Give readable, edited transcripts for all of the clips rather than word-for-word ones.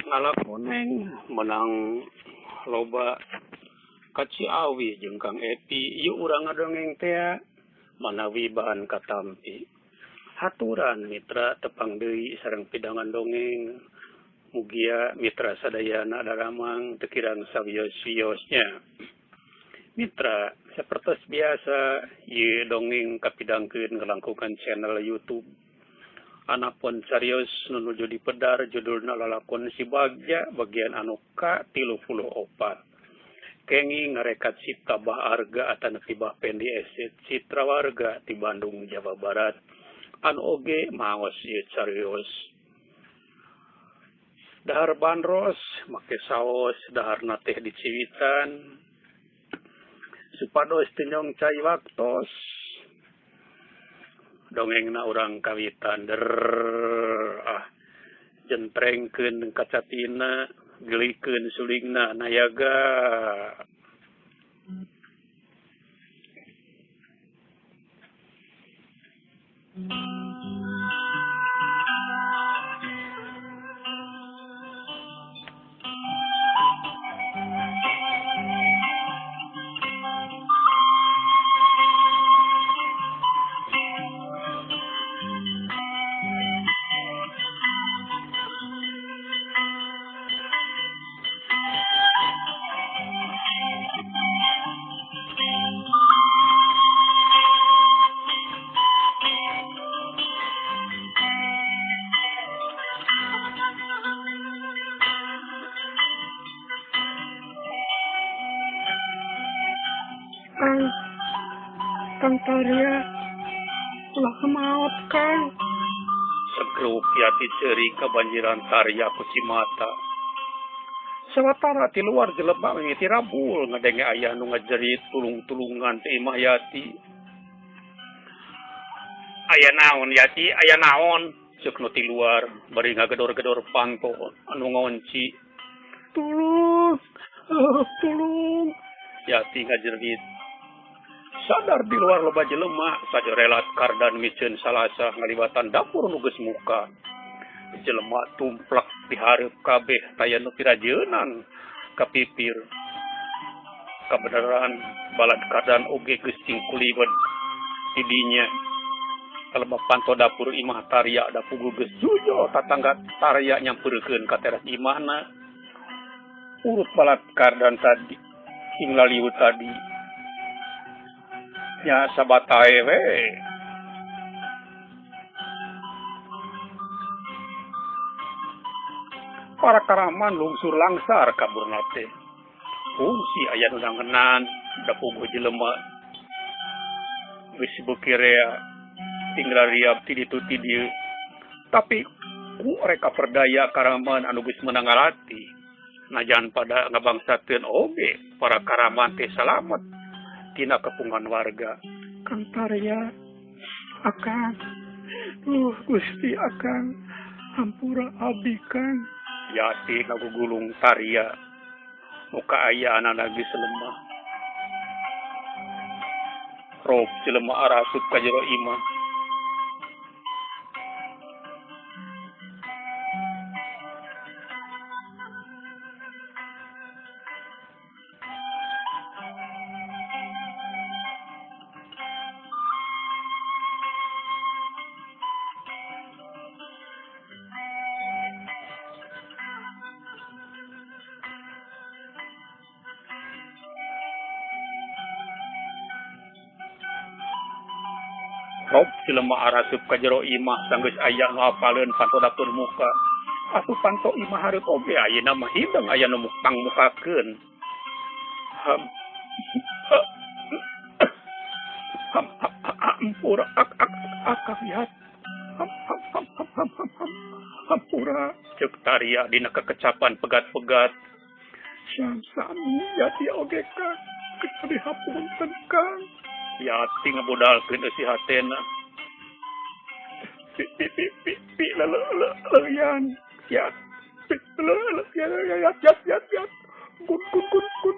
ngalakoneng menang loba ka Ciawi jeung Kang Epi ieu urang ngadongeng teh manawi bahan katampi. Haturan mitra tepang deui sareng pidangan dongeng mugia mitra sadayana daramang teu kirang sawios-wiosnya. Mitra, seperti biasa ieu dongeng kapidangkeun ngelangkungan channel YouTube. Anapun serius nunuju dipedar judulna lalakon si Bagja bagian anu ka-34. Kengi ngarekat Cipta Bah Arga atana tibah pendi esit Citra Warga di Bandung, Jawa Barat. Anu oge maos ieu carios. Dahar bandros make saos daharna teh diciwitan. Supados tenyong cai waktos. Dongengna urang kawitan jentrengkeun kacatina gelikeun sulingna nayaga. Kang Tarya ulah maot Kang. Segrup yati ceuri kabanjiran Tarya ku Cimata. Sawatara ti luar jelema mimiti rabul ngadenge aya nu ngajerit tulung-tulungan ti imah yati. Aya naon yati, aya naon? Ceuk nu ti luar bari ngagedor-gedor panto anu ngonci. Tulung. Yati ngajerit. Sadar di luar loba jelema sajorelat kardan miceun salasa ngalibatan dapur nu geus muka. Jelema tumplak di hareup kabeh taya nu pirajeunan kapipir. Kabeneran balad kardan oge geus cingkulibet di dinya. Kalema panto dapur imah Tarya da puguh geus jujo tatangga Tarya nyampeurkeun ka teras imahna. Urut balad kardan tadi ing laliu tadi. Ya sabatae we. Para karaman lungsur langsar kaburna teh. Fungsi aya nu nangenan da puguh jelema. Geus beukirea tinggal riab ti ditu ti dieu. Tapi ku reka perdaya karaman anu geus meunang ngarati. Najan pada ngabangsakeun oge para karaman teh salamet tina kepungan warga. Kang Tarya, Akang, Gusti Akang, hampura abdi Kang. Yati ngagugulung Tarya, muka aya anak geus lemah. Rob jelema arasup ka jero imah. Rob jelema arasup ka jero imah sanggeus aya nu apaleun panto dapur muka. Atuh panto imah hareup oge ayeuna mah hideng aya nu pangmukakeun. Hampura akang yat. Hampura ceuk Tarya dina kekecapan pegat-pegat. Sami yati oge Kang. Kepada hapunten Kang. Yati ngebodalkeun eusi hatena. Pi leleyan. Yat. Yat. Gun.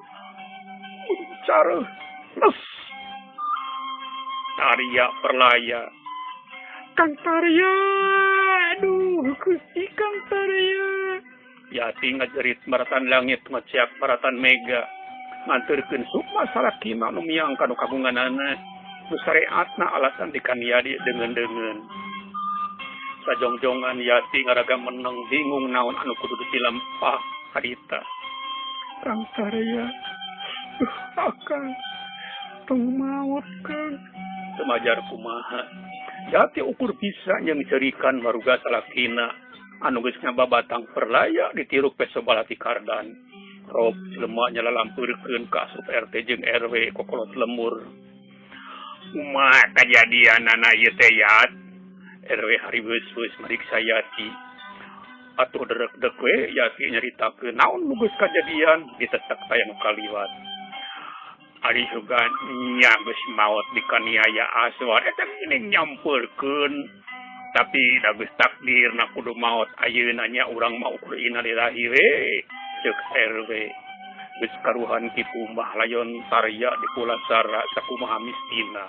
Cara. Nes. Tarya perlaya. Kang Tarya. Aduh, Gusti Kang Tarya. Yati ngajerit maratan langit ngeciak maratan mega nganturkeun sukma salakina nu miang kanu kagunganana nu syariatna alasan dikaniadi dengan sajongjongan Yati ngaraga meneng bingung naon anu kudu dilampah harita. Kang Tarya, akan tong maut Kang. Semajar kumaha. Yati ukur bisa yang cerikan maruga salakina anu geus ngababatang perlaya ditiruk pesobalati kardan. Rob jelema nyalalampeurkeun ka asup RT jeung RW kokolot lemur. Kumaha kajadianana ieu teh Yat? RW hariweus meriksa Yati. Atuh derek-dek we Yati nyaritakeun naon nu geus kajadian ditetek taya nu kaliwat. Ari juga nya geus maot dikaniaya Aswad eta geuning nyampeurkeun. Tapi da geus takdirna kudu maot ayeuna nya urang mah ukur innalillahi we ceuk RW. Geus karuhan kitu mah layon Tarya di Pulasara sakumaha mistina.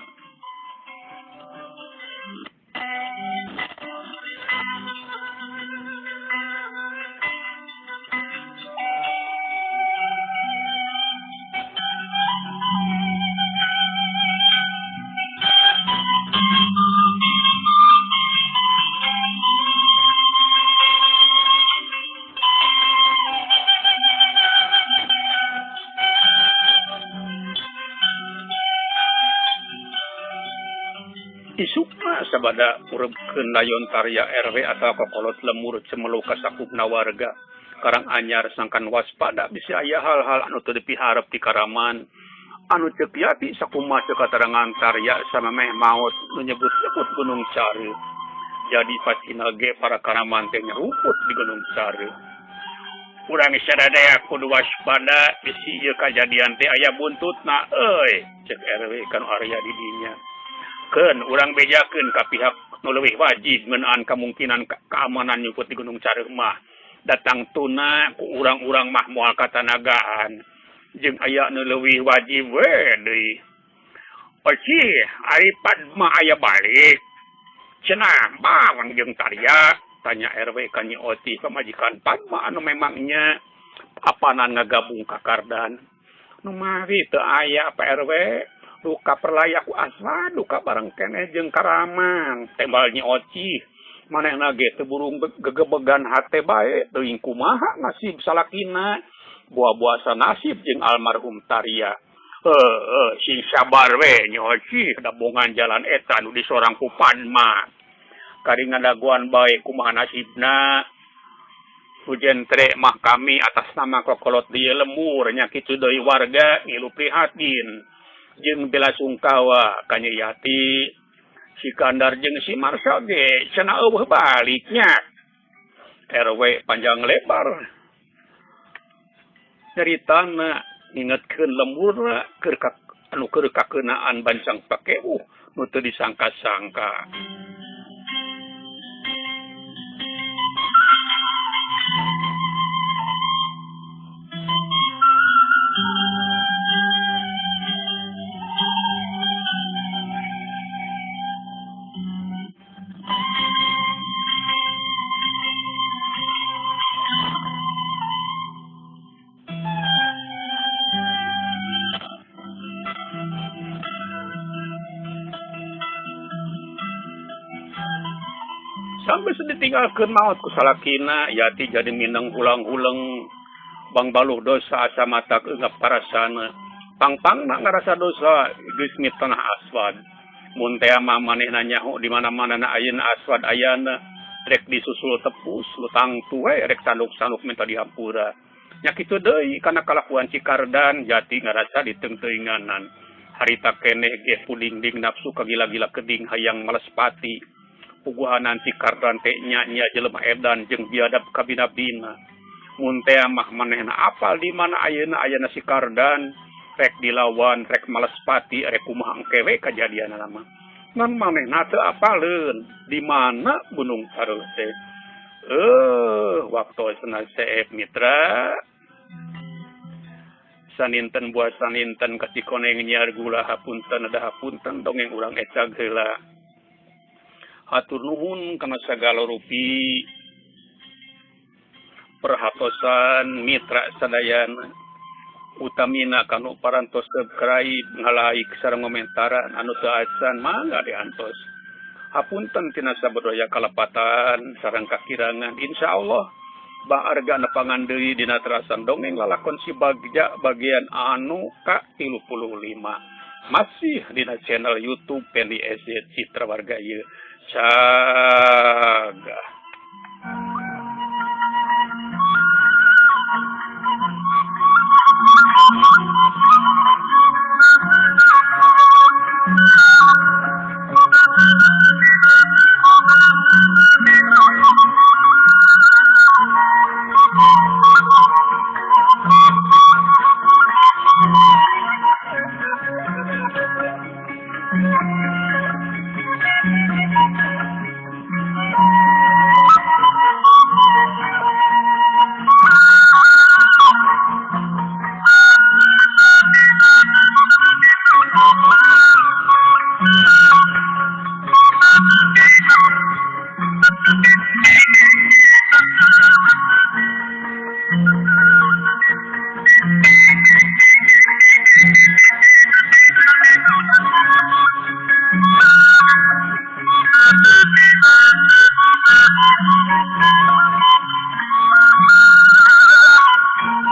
Isukna sabada urupkeun layon Tarya RW atau kokolot lemur cemelu ka sakupna warga. Karang anyar sangkan waspada bisa aya hal-hal anu teu dipiharep ti karaman. Anu ceuk Yati sakumaha ceuk katerangan Tarya samemeh maot nu nyebut-nyebut Gunung Care. Jadi pasina ge para karaman teh nyeruput di Gunung Care. Urang sadaya kudu waspada bisi ieu kajadian teh aya buntutna euy ceuk RW kanu area di dinya. Keun urang bejakeun ka pihak nu leuwih wajib ngeunaan kemungkinan keamanan nyuput di Gunung Care mah datang tuna ku urang-urang mah moal katanagaan jeung aya nu leuwih wajib we deui. Oci ari Padma aya balik cenah bawang jeung Tarya tanya RW ka Nyi Oti pamajikan Padma anu memangnya apanan ngagabung ka Kardan. Nu mari teu aya Pak RW duka perlaya ku Aswad duka bareng keneh jeung Karaman tembal Nyi Oci manehna ge teu burung gegebegan hate bae teuing kumaha nasib salakina buah-buasa nasib jeung almarhum Tarya. Sing sabar we Nyi Oci dabongan jalan eta nu disorang ku Padma kari ngadaguan bae kumaha nasibna. Hujan trek mah kami atas nama kokolot dieu lemur nya kitu deui warga ngilu prihatin jeung bela sungkawa ka Nyi Yati, si Kandar jeung si Marsha ge cenah eueuh baliknya. RW panjang lebar. Ceritana ngingetkeun lembur keur anu keur kakeunaan bancang pakeuh nu teu disangka-sangka. Sampai ditinggalkeun maot ku salakina Yati jadi mineng ulang-ulang bang baluh dosa asa matak eungap parasana pang-pangna ngarasa dosa geus mitana Aswad mun teh mah manehna nyaho di mana-mana ayeuna Aswad ayana rek disusul tepus lutang tuwe rek sanduk-sanduk minta dihampura nya kitu deui kana kalakuan si Kardan Yati ngarasa diteung-teunganan harita keneh ge puding-ding nafsu kagila-gila keding hayang malespati puguhanan si Kardan teh nya jelema edan jeung biadab kabina-bina. Mun teh mah manehna apal di mana ayeuna si Kardan rek dilawan rek malespati rek kumaha engke we kajadianna mah. Ngan manehna teu apaleun di mana Gunung Care teh. Waktu senaseep mitra. Saninten buat saninten katikoneng nyiar gula hapunten ada hapunten dongeng urang ecag heula. Hatur nuhun kana sagala rupi perhatosan mitra sadayana utamina kanu parantos subscribe ngalaik sareng komentaran anu teu acan mangga diantos. Hapunten tina sabodaya kalapatan sareng kakirangan insyaallah baarga nepangan deui dina terasan dongeng lalakon si Bagja bagian anu ka-35 masih dina channel YouTube Pendi SZ Citra Warga ieu cagah.